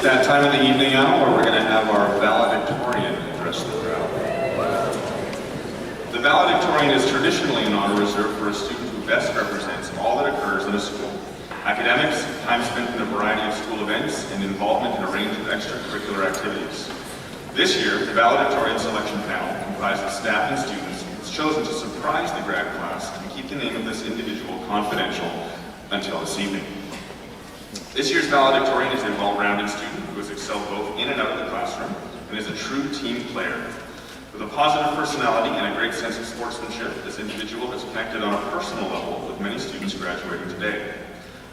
that time of the evening now where we're going to have our valedictorian address the crowd. The valedictorian is traditionally an honor reserved for a student who best represents all that occurs in a school. Academics, time spent in a variety of school events, and involvement in a range of extracurricular activities. This year, the valedictorian selection panel, comprised of staff and students, has chosen to surprise the grad class and keep the name of this individual confidential until this evening. This year's valedictorian is a well-rounded student who has excelled both in and out of the classroom and is a true team player. With a positive personality and a great sense of sportsmanship, this individual has connected on a personal level with many students graduating today.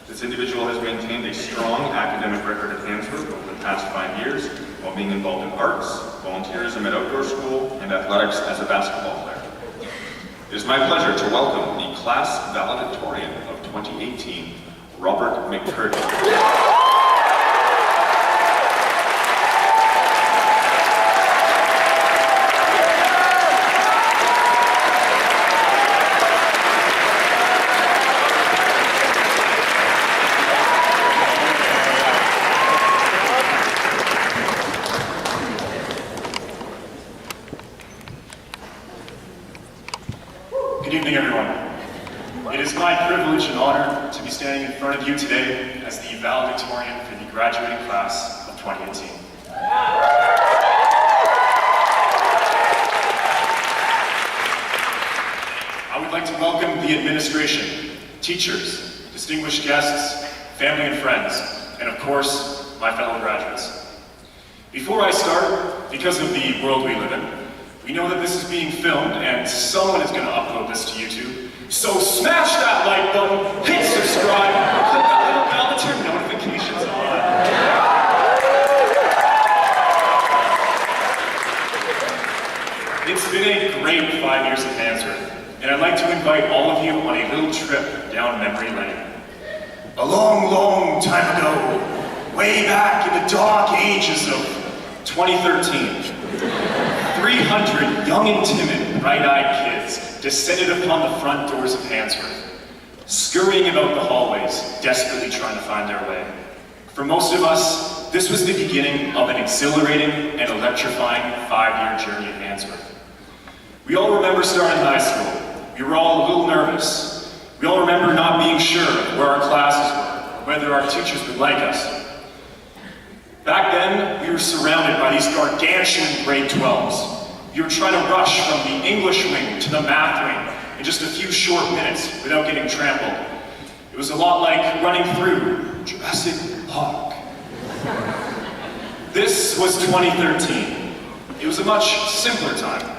This individual has maintained a strong academic record at Handsworth over the past 5 years while being involved in arts, volunteerism at outdoor school, and athletics as a basketball player. It is my pleasure to welcome the class valedictorian of 2018, Robert McCurdy. Good evening, everyone. It is my privilege and honor to be standing in front of you today as the valedictorian for the graduating class of 2018. I would like to welcome the administration, teachers, distinguished guests, family and friends, and of course, my fellow graduates. Before I start, because of the world we live in, we know that this is being filmed and someone is going to upload this to YouTube. So smash that like button, hit subscribe, click that little bell to turn notifications on. It's been a great 5 years at Handsworth, and I'd like to invite all of you on a little trip down memory lane. A long, long time ago, way back in the dark ages of 2013, 300 young and timid, bright-eyed kids descended upon the front doors of Handsworth, scurrying about the hallways, desperately trying to find their way. For most of us, this was the beginning of an exhilarating and electrifying 5-year journey at Handsworth. We all remember starting high school. We were all a little nervous. We all remember not being sure where our classes were, or whether our teachers would like us. Back then, we were surrounded by these gargantuan grade 12s. We were trying to rush from the English wing to the math wing in just a few short minutes without getting trampled. It was a lot like running through Jurassic Park. This was 2013. It was a much simpler time.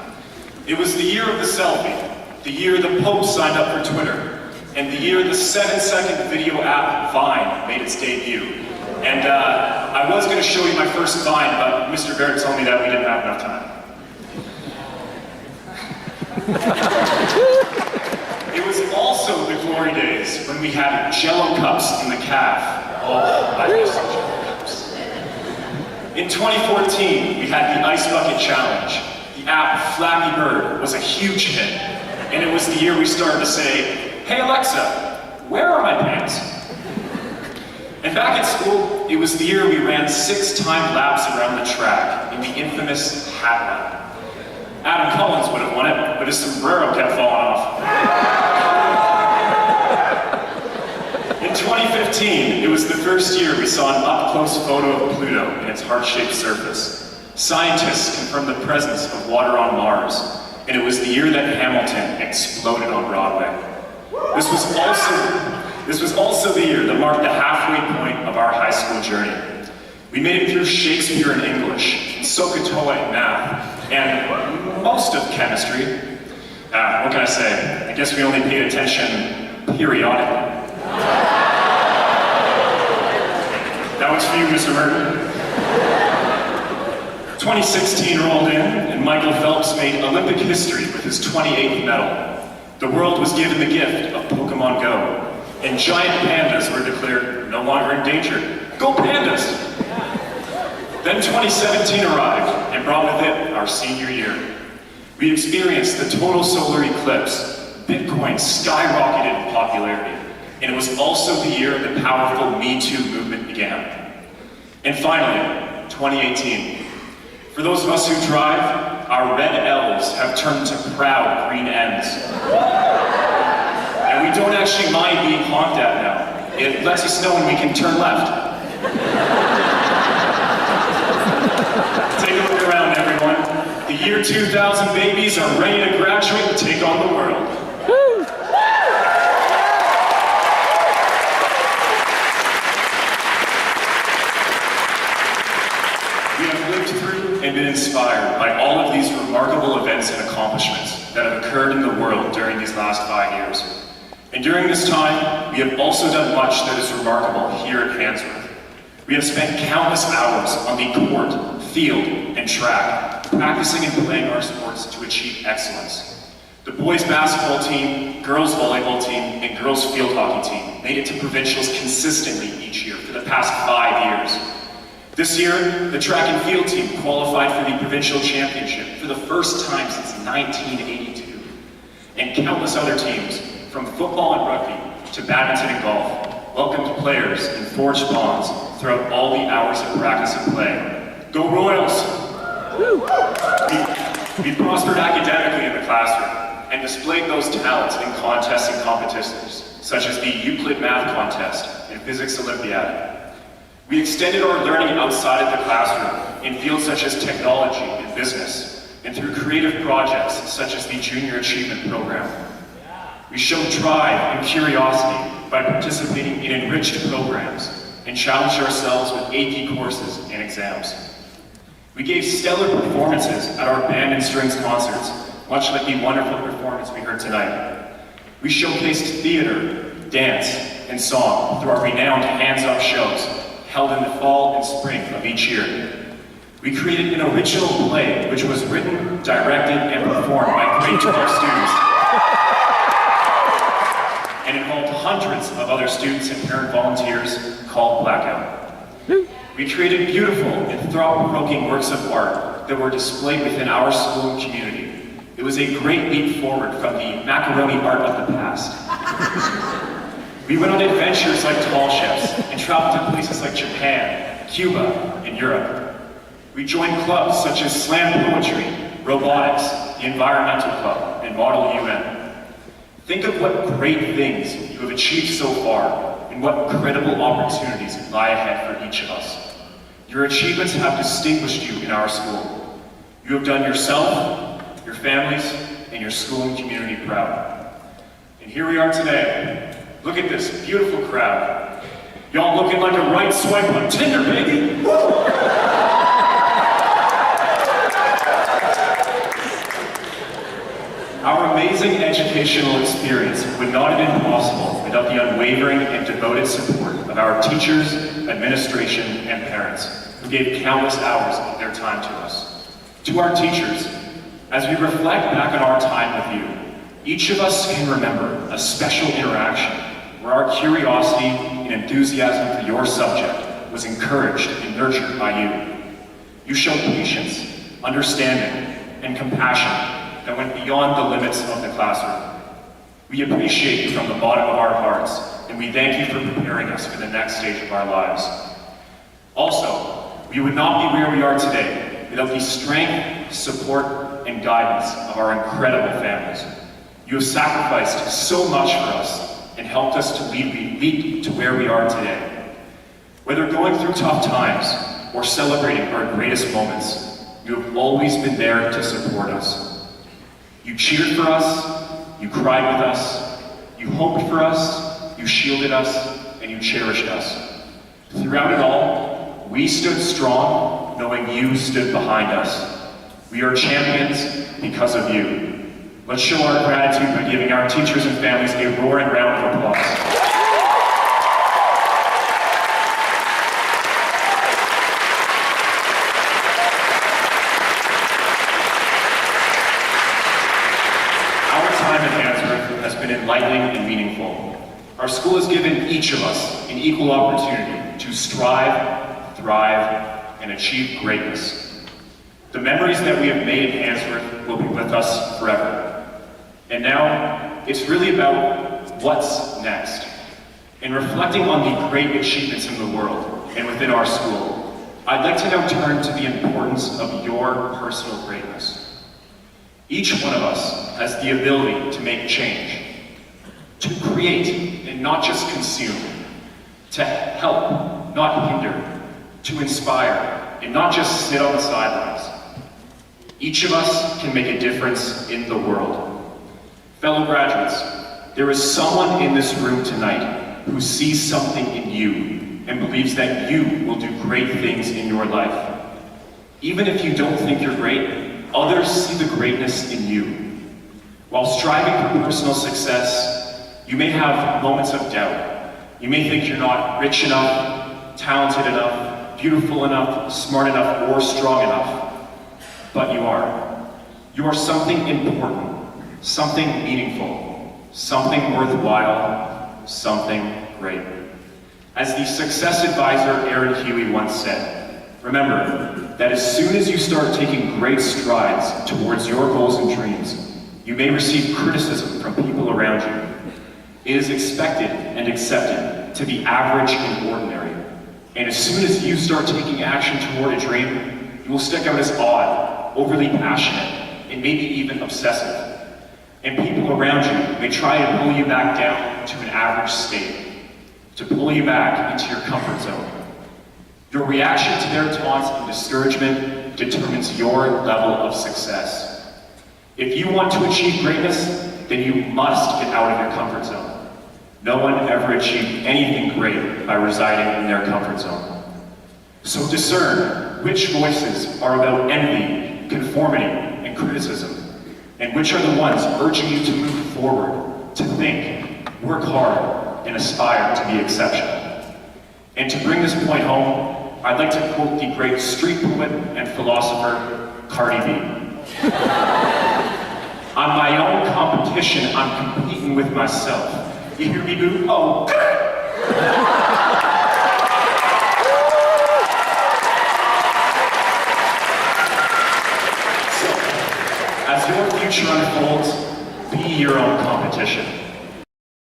It was the year of the selfie, the year the Pope signed up for Twitter, and the year the 7-second video app Vine made its debut. And I was going to show you my first Vine, but Mr. Barrett told me that we didn't have enough time. It was also the glory days when we had Jello cups in the caf. Oh, I miss Jello cups. In 2014, we had the Ice Bucket Challenge. The app Flappy Bird was a huge hit, and it was the year we started to say, "Hey Alexa, where are my pants?" And back at school, it was the year we ran 6-time laps around the track in the infamous hat lap. Adam Collins would have won it, but his sombrero kept falling off. In 2015, it was the first year we saw an up-close photo of Pluto and its heart-shaped surface. Scientists confirmed the presence of water on Mars, and it was the year that Hamilton exploded on Broadway. This was also the year that marked the halfway point of our high school journey. We made it through Shakespeare in English, SOHCAHTOA in math, and most of chemistry. What can I say? I guess we only paid attention periodically. That was for you, Mr. Merton. 2016 rolled in, and Michael Phelps made Olympic history with his 28th medal. The world was given the gift of Pokemon Go, and giant pandas were declared no longer endangered. Go Pandas! Then 2017 arrived and brought with it our senior year. We experienced the total solar eclipse. Bitcoin skyrocketed in popularity, and it was also the year the powerful Me Too movement began. And finally, 2018. For those of us who drive, our red L's have turned to proud green N's. And we don't actually mind being honked at now. It lets us know when we can turn left. Take a look around, everyone. The year 2000 babies are ready to graduate and take on the world. We have lived through and been inspired by all of these remarkable events and accomplishments that have occurred in the world during these last 5 years. And during this time, we have also done much that is remarkable here at Handsworth. We have spent countless hours on the court, field, and track, practicing and playing our sports to achieve excellence. The boys basketball team, girls volleyball team, and girls field hockey team made it to provincials consistently each year for the past 5 years. This year, the track and field team qualified for the provincial championship for the first time since 1982. And countless other teams, from football and rugby to badminton and golf, welcomed players and forged bonds throughout all the hours of practice and play. Go Royals! We prospered academically in the classroom and displayed those talents in contests and competitions, such as the Euclid Math Contest and Physics Olympiad. We extended our learning outside of the classroom in fields such as technology and business, and through creative projects such as the Junior Achievement Program. We showed drive and curiosity by participating in enriched programs and challenged ourselves with AP courses and exams. We gave stellar performances at our band and strings concerts, much like the wonderful performance we heard tonight. We showcased theater, dance, and song through our renowned hands-up shows held in the fall and spring of each year. We created an original play which was written, directed, and performed by grade 12 students and involved hundreds of other students and parent volunteers called Blackout. We created beautiful and thought-provoking works of art that were displayed within our school and community. It was a great leap forward from the macaroni art of the past. We went on adventures like tall ships and traveled to places like Japan, Cuba, and Europe. We joined clubs such as slam poetry, robotics, the environmental club, and Model UN. Think of what great things you have achieved so far and what incredible opportunities lie ahead for each of us. Your achievements have distinguished you in our school. You have done yourself, your families, and your school and community proud. And here we are today. Look at this beautiful crowd. Y'all looking like a right swipe on Tinder, baby! Woo! Our amazing educational experience would not have been possible without the unwavering and devoted support of our teachers, administration, and parents, who gave countless hours of their time to us. To our teachers, as we reflect back on our time with you, each of us can remember a special interaction where our curiosity and enthusiasm for your subject was encouraged and nurtured by you. You showed patience, understanding, and compassion that went beyond the limits of the classroom. We appreciate you from the bottom of our hearts, and we thank you for preparing us for the next stage of our lives. Also, we would not be where we are today without the strength, support, and guidance of our incredible families. You have sacrificed so much for us and helped us to lead to where we are today. Whether going through tough times or celebrating our greatest moments, you have always been there to support us. You cheered for us, you cried with us, you hoped for us, you shielded us, and you cherished us. Throughout it all, we stood strong, knowing you stood behind us. We are champions because of you. Let's show our gratitude by giving our teachers and families a roaring round of applause. Enlightening and meaningful. Our school has given each of us an equal opportunity to strive, thrive, and achieve greatness. The memories that we have made at Handsworth will be with us forever. And now, it's really about what's next. In reflecting on the great achievements in the world and within our school, I'd like to now turn to the importance of your personal greatness. Each one of us has the ability to make change, to create and not just consume, to help, not hinder, to inspire and not just sit on the sidelines. Each of us can make a difference in the world. Fellow graduates, there is someone in this room tonight who sees something in you and believes that you will do great things in your life. Even if you don't think you're great, others see the greatness in you. While striving for personal success, you may have moments of doubt. You may think you're not rich enough, talented enough, beautiful enough, smart enough, or strong enough. But you are. You are something important, something meaningful, something worthwhile, something great. As the success advisor Aaron Huey once said, remember that as soon as you start taking great strides towards your goals and dreams, you may receive criticism from people around you. It is expected and accepted to be average and ordinary. And as soon as you start taking action toward a dream, you will stick out as odd, overly passionate, and maybe even obsessive. And people around you may try to pull you back down to an average state, to pull you back into your comfort zone. Your reaction to their taunts and discouragement determines your level of success. If you want to achieve greatness, then you must get out of your comfort zone. No one ever achieved anything great by residing in their comfort zone. So discern which voices are about envy, conformity, and criticism, and which are the ones urging you to move forward, to think, work hard, and aspire to be exceptional. And to bring this point home, I'd like to quote the great street poet and philosopher, Cardi B. On my own competition, I'm competing with myself. You hear me, boo? Oh, So, as your future unfolds, be your own competition.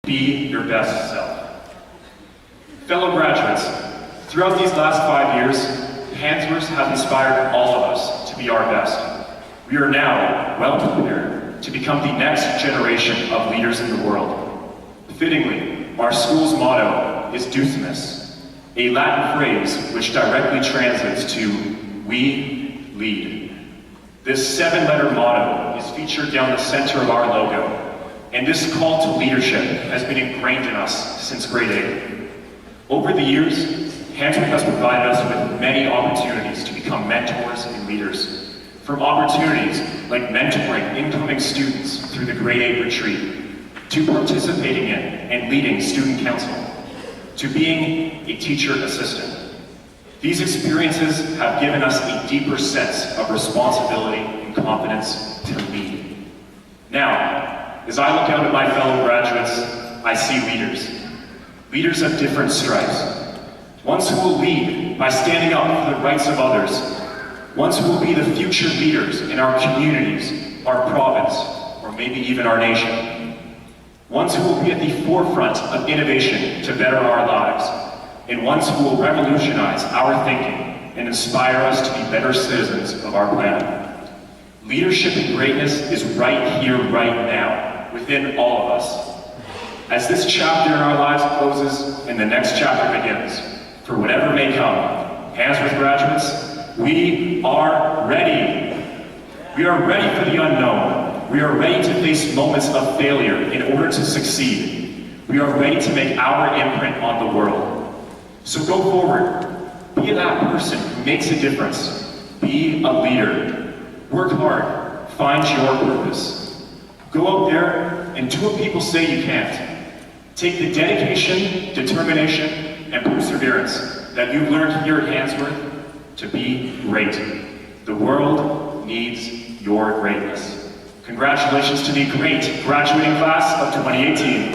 Be your best self. Fellow graduates, throughout these last 5 years, Handsworth has inspired all of us to be our best. We are now well prepared to become the next generation of leaders in the world. Fittingly, our school's motto is Ducimus, a Latin phrase which directly translates to "We lead." This 7-letter motto is featured down the center of our logo. And this call to leadership has been ingrained in us since grade 8. Over the years, Handsworth has provided us with many opportunities to become mentors and leaders. From opportunities like mentoring incoming students through the grade 8 retreat, to participating in and leading student council, to being a teacher assistant. These experiences have given us a deeper sense of responsibility and confidence to lead. Now, as I look out at my fellow graduates, I see leaders. Leaders of different stripes. Ones who will lead by standing up for the rights of others. Ones who will be the future leaders in our communities, our province, or maybe even our nation. Ones who will be at the forefront of innovation to better our lives. And ones who will revolutionize our thinking and inspire us to be better citizens of our planet. Leadership and greatness is right here, right now, within all of us. As this chapter in our lives closes and the next chapter begins, for whatever may come, Handsworth graduates, we are ready. We are ready for the unknown. We are ready to face moments of failure in order to succeed. We are ready to make our imprint on the world. So go forward. Be that person who makes a difference. Be a leader. Work hard. Find your purpose. Go out there and do what people say you can't. Take the dedication, determination, and perseverance that you learned here at Handsworth to be great. The world needs your greatness. Congratulations to the great graduating class of 2018.